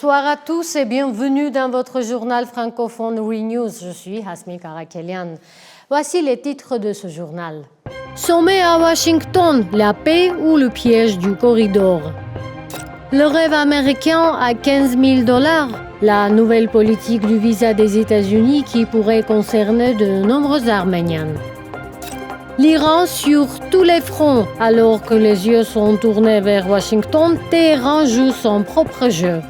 Bonsoir à tous et bienvenue dans votre journal francophone WeNews. Je suis Hasmi Karakelian. Voici les titres de ce journal. Sommet à Washington, la paix ou le piège du corridor. Le rêve américain à 15 000 $, la nouvelle politique du visa des États-Unis qui pourrait concerner de nombreux Arméniens. L'Iran sur tous les fronts, alors que les yeux sont tournés vers Washington, Téhéran joue son propre jeu.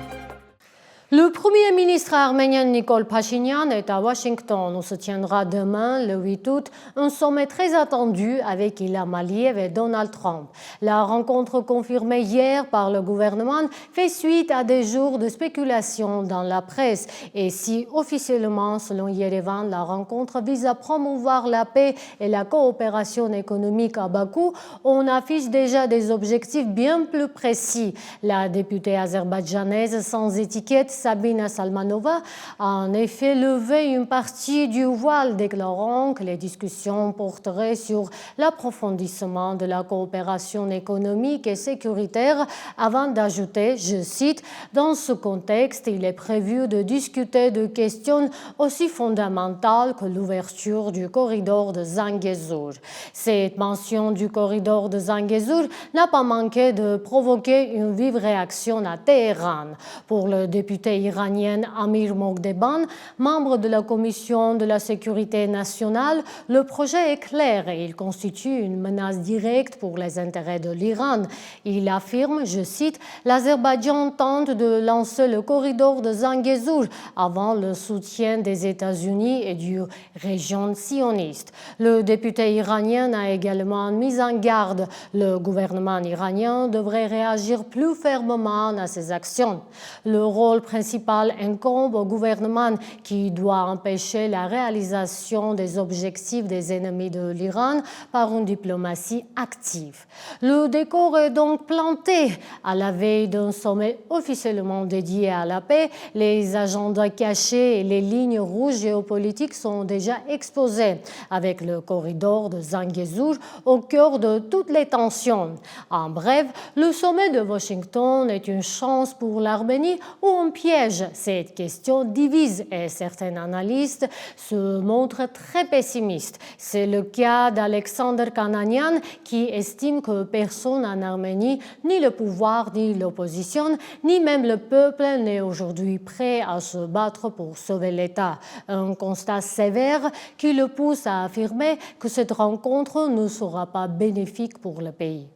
Le Premier ministre arménien Nikol Pachinian est à Washington où se tiendra demain, le 8 août, un sommet très attendu avec Ilham Aliyev et Donald Trump. La rencontre confirmée hier par le gouvernement fait suite à des jours de spéculation dans la presse. Et si officiellement, selon Yerevan, la rencontre vise à promouvoir la paix et la coopération économique à Bakou, on affiche déjà des objectifs bien plus précis. La députée azerbaïdjanaise sans étiquette Sabina Salmanova a en effet levé une partie du voile, déclarant que les discussions porteraient sur l'approfondissement de la coopération économique et sécuritaire avant d'ajouter, je cite, « Dans ce contexte, il est prévu de discuter de questions aussi fondamentales que l'ouverture du corridor de Zangezur ». Cette mention du corridor de Zangezur n'a pas manqué de provoquer une vive réaction à Téhéran. Pour le député iranien Amir Mogdeban, membre de la Commission de la sécurité nationale, le projet est clair et il constitue une menace directe pour les intérêts de l'Iran. Il affirme, je cite, « L'Azerbaïdjan tente de lancer le corridor de Zangezur avant le soutien des États-Unis et du région sioniste ». Le député iranien a également mis en garde. Le gouvernement iranien devrait réagir plus fermement à ces actions. Le rôle principal incombe au gouvernement qui doit empêcher la réalisation des objectifs des ennemis de l'Iran par une diplomatie active. Le décor est donc planté. À la veille d'un sommet officiellement dédié à la paix, les agendas cachés et les lignes rouges géopolitiques sont déjà exposés, avec le corridor de Zangezur au cœur de toutes les tensions. En bref, le sommet de Washington est une chance pour l'Arménie ou un piège. Cette question divise et certains analystes se montrent très pessimistes. C'est le cas d'Alexander Kananian qui estime que personne en Arménie, ni le pouvoir ni l'opposition, ni même le peuple n'est aujourd'hui prêt à se battre pour sauver l'État. Un constat sévère qui le pousse à affirmer que cette rencontre ne sera pas bénéfique pour le pays.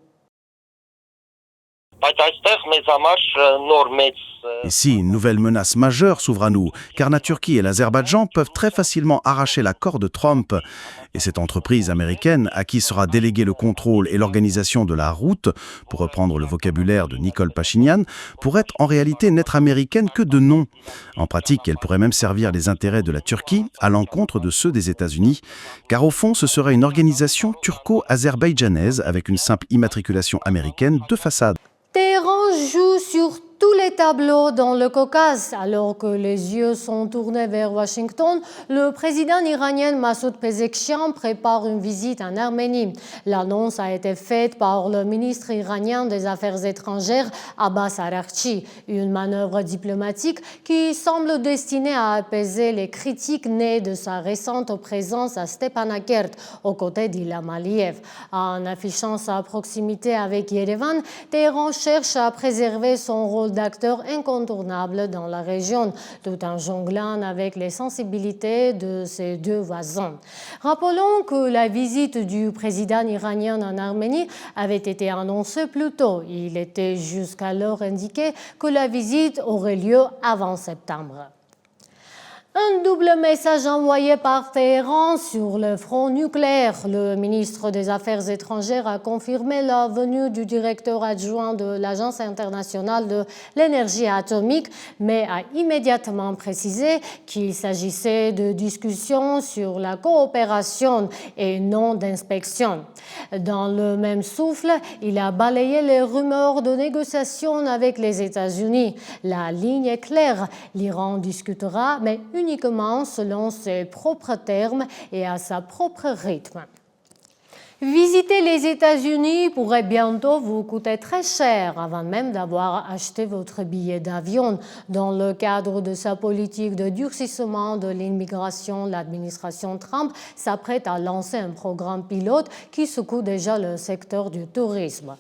Ici, une nouvelle menace majeure s'ouvre à nous, car la Turquie et l'Azerbaïdjan peuvent très facilement arracher l'accord de Trump. Et cette entreprise américaine, à qui sera délégué le contrôle et l'organisation de la route, pour reprendre le vocabulaire de Nikol Pachinian, pourrait en réalité n'être américaine que de nom. En pratique, elle pourrait même servir les intérêts de la Turquie à l'encontre de ceux des États-Unis, car au fond, ce serait une organisation turco-azerbaïdjanaise avec une simple immatriculation américaine de façade. Téhéran joue sur tous les tableaux dans le Caucase. Alors que les yeux sont tournés vers Washington, le président iranien Massoud Pezeshkian prépare une visite en Arménie. L'annonce a été faite par le ministre iranien des Affaires étrangères Abbas Araghchi, une manœuvre diplomatique qui semble destinée à apaiser les critiques nées de sa récente présence à Stepanakert aux côtés d'Ilham Aliyev. En affichant sa proximité avec Yerevan, Téhéran cherche à préserver son rôle d'acteur incontournable dans la région, tout en jonglant avec les sensibilités de ses deux voisins. Rappelons que la visite du président iranien en Arménie avait été annoncée plus tôt. Il était jusqu'alors indiqué que la visite aurait lieu avant septembre. Un double message envoyé par Téhéran sur le front nucléaire. Le ministre des Affaires étrangères a confirmé la venue du directeur adjoint de l'Agence internationale de l'énergie atomique, mais a immédiatement précisé qu'il s'agissait de discussions sur la coopération et non d'inspection. Dans le même souffle, il a balayé les rumeurs de négociations avec les États-Unis. La ligne est claire, l'Iran discutera, mais uniquement selon ses propres termes et à sa propre rythme. Visiter les États-Unis pourrait bientôt vous coûter très cher avant même d'avoir acheté votre billet d'avion. Dans le cadre de sa politique de durcissement de l'immigration, l'administration Trump s'apprête à lancer un programme pilote qui secoue déjà le secteur du tourisme.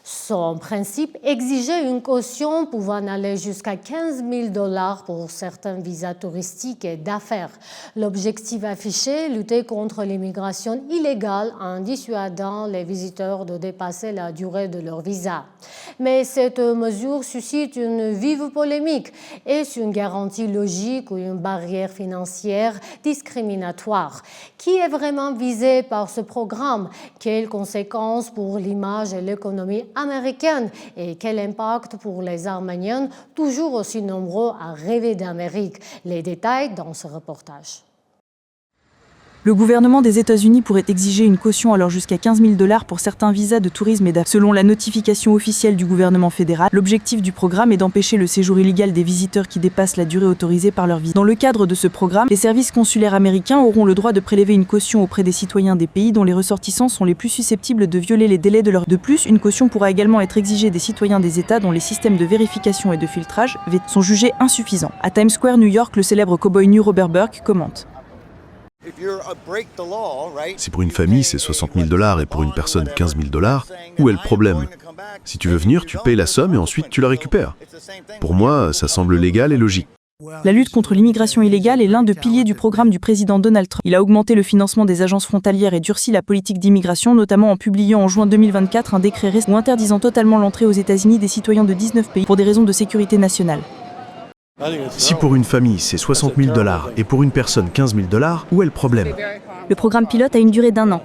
Son principe exigeait une caution pouvant aller jusqu'à 15 000 $ pour certains visas touristiques et d'affaires. L'objectif affiché, lutter contre l'immigration illégale en dissuadant les visiteurs de dépasser la durée de leur visa. Mais cette mesure suscite une vive polémique. Est-ce une garantie logique ou une barrière financière discriminatoire? Qui est vraiment visé par ce programme? Quelles conséquences pour l'image et l'économie américaine et quel impact pour les Arméniens, toujours aussi nombreux à rêver d'Amérique? Les détails dans ce reportage. Le gouvernement des États-Unis pourrait exiger une caution allant jusqu'à 15 000 $ pour certains visas de tourisme et d'affaires. Selon la notification officielle du gouvernement fédéral, l'objectif du programme est d'empêcher le séjour illégal des visiteurs qui dépassent la durée autorisée par leur visa. Dans le cadre de ce programme, les services consulaires américains auront le droit de prélever une caution auprès des citoyens des pays dont les ressortissants sont les plus susceptibles de violer les délais de leur... De plus, une caution pourra également être exigée des citoyens des États dont les systèmes de vérification et de filtrage sont jugés insuffisants. À Times Square, New York, le célèbre cow-boy nu Robert Burke commente. Si pour une famille c'est 60 000 $ et pour une personne 15 000 $, où est le problème? Si tu veux venir, tu payes la somme et ensuite tu la récupères. Pour moi, ça semble légal et logique. La lutte contre l'immigration illégale est l'un des piliers du programme du président Donald Trump. Il a augmenté le financement des agences frontalières et durci la politique d'immigration, notamment en publiant en juin 2024 un décret récent interdisant totalement l'entrée aux États-Unis des citoyens de 19 pays pour des raisons de sécurité nationale. Si pour une famille c'est 60 000 $ et pour une personne 15 000 $, où est le problème? Le programme pilote a une durée d'1 an.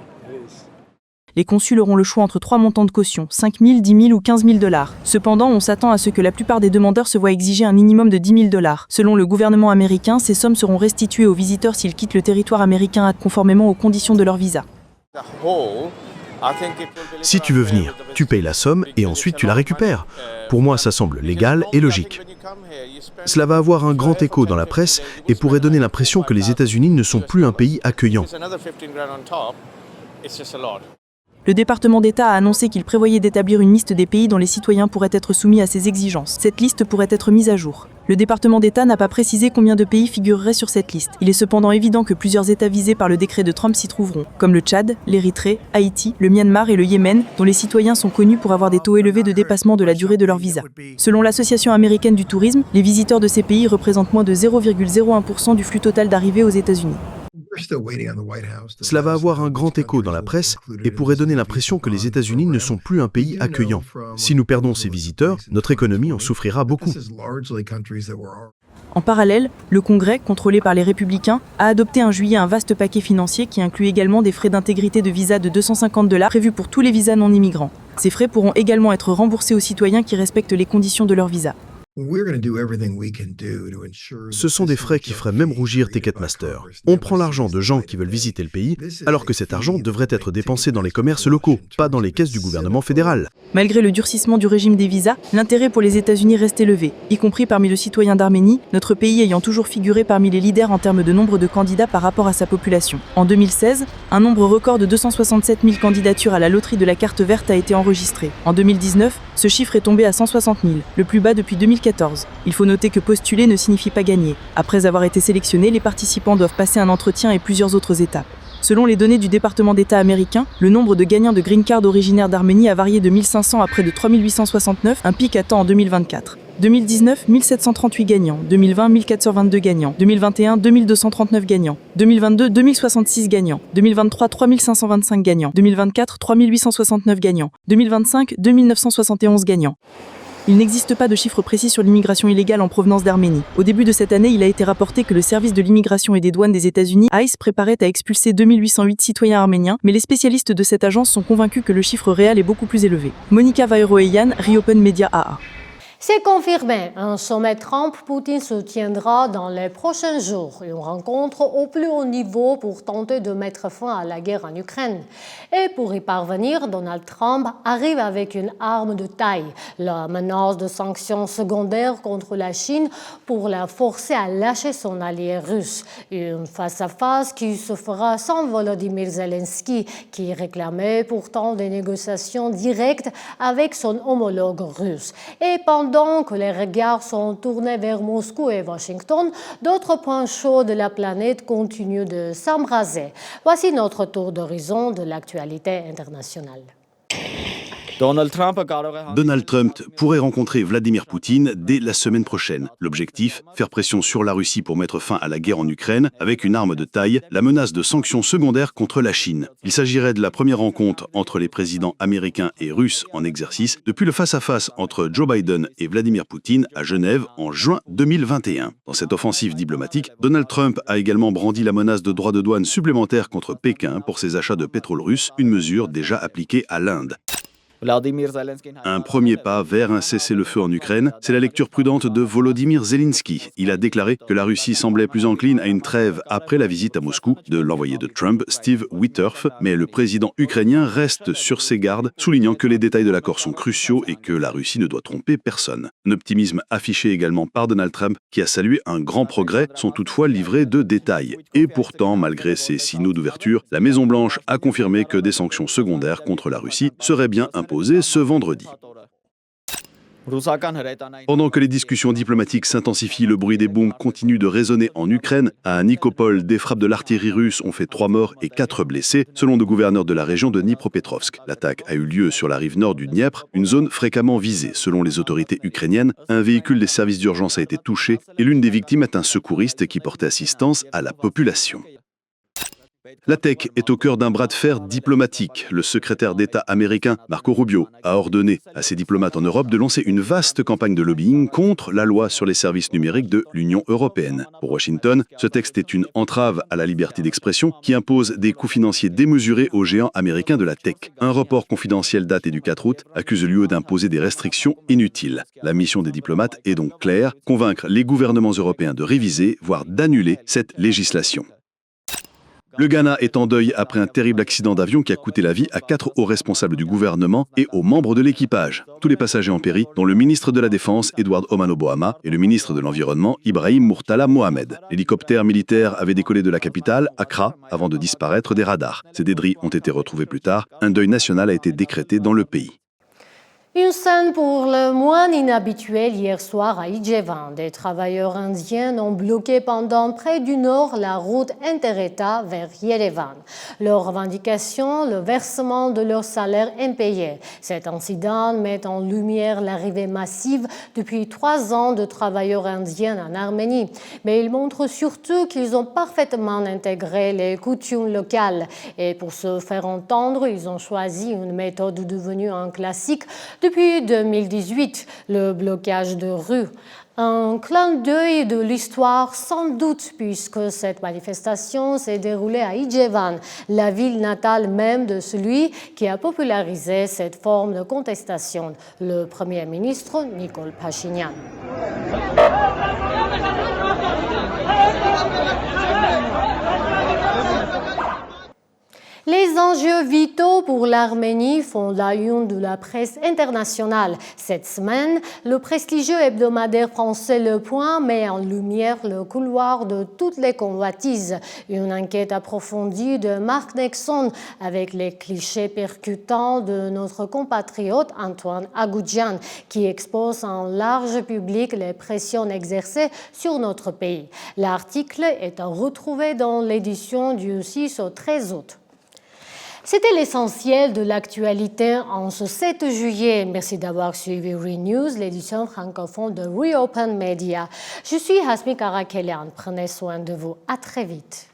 Les consuls auront le choix entre 3 montants de caution, 5 000, 10 000 ou 15 000 $. Cependant, on s'attend à ce que la plupart des demandeurs se voient exiger un minimum de 10 000 $. Selon le gouvernement américain, ces sommes seront restituées aux visiteurs s'ils quittent le territoire américain conformément aux conditions de leur visa. Si tu veux venir, tu payes la somme et ensuite tu la récupères. Pour moi, ça semble légal et logique. Cela va avoir un grand écho dans la presse et pourrait donner l'impression que les États-Unis ne sont plus un pays accueillant. Le département d'État a annoncé qu'il prévoyait d'établir une liste des pays dont les citoyens pourraient être soumis à ces exigences. Cette liste pourrait être mise à jour. Le département d'État n'a pas précisé combien de pays figureraient sur cette liste. Il est cependant évident que plusieurs États visés par le décret de Trump s'y trouveront, comme le Tchad, l'Érythrée, Haïti, le Myanmar et le Yémen, dont les citoyens sont connus pour avoir des taux élevés de dépassement de la durée de leur visa. Selon l'Association américaine du tourisme, les visiteurs de ces pays représentent moins de 0,01% du flux total d'arrivées aux États-Unis. Cela va avoir un grand écho dans la presse et pourrait donner l'impression que les États-Unis ne sont plus un pays accueillant. Si nous perdons ces visiteurs, notre économie en souffrira beaucoup. En parallèle, le Congrès, contrôlé par les Républicains, a adopté en juillet un vaste paquet financier qui inclut également des frais d'intégrité de visa de 250 $ prévus pour tous les visas non immigrants. Ces frais pourront également être remboursés aux citoyens qui respectent les conditions de leur visa. Ce sont des frais qui feraient même rougir Ticketmaster. On prend l'argent de gens qui veulent visiter le pays, alors que cet argent devrait être dépensé dans les commerces locaux, pas dans les caisses du gouvernement fédéral. Malgré le durcissement du régime des visas, l'intérêt pour les États-Unis reste élevé, y compris parmi les citoyens d'Arménie, notre pays ayant toujours figuré parmi les leaders en termes de nombre de candidats par rapport à sa population. En 2016, un nombre record de 267 000 candidatures à la loterie de la carte verte a été enregistré. En 2019, ce chiffre est tombé à 160 000, le plus bas depuis 2014. Il faut noter que postuler ne signifie pas gagner. Après avoir été sélectionnés, les participants doivent passer un entretien et plusieurs autres étapes. Selon les données du département d'État américain, le nombre de gagnants de green card originaires d'Arménie a varié de 1500 à près de 3869, un pic atteint en 2024. 2019, 1738 gagnants. 2020, 1422 gagnants. 2021, 2239 gagnants. 2022, 2066 gagnants. 2023, 3525 gagnants. 2024, 3869 gagnants. 2025, 2971 gagnants. Il n'existe pas de chiffres précis sur l'immigration illégale en provenance d'Arménie. Au début de cette année, il a été rapporté que le service de l'immigration et des douanes des États-Unis, ICE, préparait à expulser 2808 citoyens arméniens, mais les spécialistes de cette agence sont convaincus que le chiffre réel est beaucoup plus élevé. Monica Vairo-Eyan, Reopen Media AA. C'est confirmé, un sommet Trump-Poutine se tiendra dans les prochains jours. Une rencontre au plus haut niveau pour tenter de mettre fin à la guerre en Ukraine. Et pour y parvenir, Donald Trump arrive avec une arme de taille, la menace de sanctions secondaires contre la Chine pour la forcer à lâcher son allié russe. Une face-à-face qui se fera sans Volodymyr Zelensky, qui réclamait pourtant des négociations directes avec son homologue russe. Et pendant que les regards sont tournés vers Moscou et Washington, d'autres points chauds de la planète continuent de s'embraser. Voici notre tour d'horizon de l'actualité internationale. Donald Trump pourrait rencontrer Vladimir Poutine dès la semaine prochaine. L'objectif, faire pression sur la Russie pour mettre fin à la guerre en Ukraine avec une arme de taille, la menace de sanctions secondaires contre la Chine. Il s'agirait de la première rencontre entre les présidents américains et russes en exercice depuis le face-à-face entre Joe Biden et Vladimir Poutine à Genève en juin 2021. Dans cette offensive diplomatique, Donald Trump a également brandi la menace de droits de douane supplémentaires contre Pékin pour ses achats de pétrole russe, une mesure déjà appliquée à l'Inde. Un premier pas vers un cessez-le-feu en Ukraine, c'est la lecture prudente de Volodymyr Zelensky. Il a déclaré que la Russie semblait plus encline à une trêve après la visite à Moscou de l'envoyé de Trump, Steve Wittorf, mais le président ukrainien reste sur ses gardes, soulignant que les détails de l'accord sont cruciaux et que la Russie ne doit tromper personne. Un optimisme affiché également par Donald Trump, qui a salué un grand progrès, sont toutefois livrés de détails. Et pourtant, malgré ces signaux d'ouverture, la Maison-Blanche a confirmé que des sanctions secondaires contre la Russie seraient bien imposées ce vendredi. Pendant que les discussions diplomatiques s'intensifient, le bruit des bombes continue de résonner en Ukraine. À Nikopol, des frappes de l'artillerie russe ont fait 3 morts et 4 blessés, selon le gouverneur de la région de Dnipropetrovsk. L'attaque a eu lieu sur la rive nord du Dniepr, une zone fréquemment visée. Selon les autorités ukrainiennes, un véhicule des services d'urgence a été touché et l'une des victimes est un secouriste qui portait assistance à la population. La tech est au cœur d'un bras de fer diplomatique. Le secrétaire d'État américain Marco Rubio a ordonné à ses diplomates en Europe de lancer une vaste campagne de lobbying contre la loi sur les services numériques de l'Union européenne. Pour Washington, ce texte est une entrave à la liberté d'expression qui impose des coûts financiers démesurés aux géants américains de la tech. Un rapport confidentiel daté du 4 août accuse l'UE d'imposer des restrictions inutiles. La mission des diplomates est donc claire, convaincre les gouvernements européens de réviser, voire d'annuler cette législation. Le Ghana est en deuil après un terrible accident d'avion qui a coûté la vie à 4 hauts responsables du gouvernement et aux membres de l'équipage. Tous les passagers ont péri, dont le ministre de la Défense, Edward Omano-Boama, et le ministre de l'Environnement, Ibrahim Murtala Mohamed. L'hélicoptère militaire avait décollé de la capitale, Accra, avant de disparaître des radars. Ces débris ont été retrouvés plus tard. Un deuil national a été décrété dans le pays. Une scène pour le moins inhabituelle hier soir à Ijevan. Des travailleurs indiens ont bloqué pendant près d'une heure la route inter-État vers Yerevan. Leur revendication, le versement de leur salaire impayé. Cet incident met en lumière l'arrivée massive depuis 3 ans de travailleurs indiens en Arménie. Mais il montre surtout qu'ils ont parfaitement intégré les coutumes locales. Et pour se faire entendre, ils ont choisi une méthode devenue un classique depuis 2018, le blocage de rue. Un clin d'œil de l'histoire sans doute puisque cette manifestation s'est déroulée à Ijevan, la ville natale même de celui qui a popularisé cette forme de contestation, le Premier ministre Nikol Pachinian. Les enjeux vitaux pour l'Arménie font la une de la presse internationale. Cette semaine, le prestigieux hebdomadaire français Le Point met en lumière le couloir de toutes les convoitises. Une enquête approfondie de Mark Nexon avec les clichés percutants de notre compatriote Antoine Agoudjian qui expose en large public les pressions exercées sur notre pays. L'article est à retrouver dans l'édition du 6 au 13 août. C'était l'essentiel de l'actualité en ce 7 juillet. Merci d'avoir suivi ReNews, l'édition francophone de Reopen Media. Je suis Hasmi Karakelian. Prenez soin de vous. À très vite.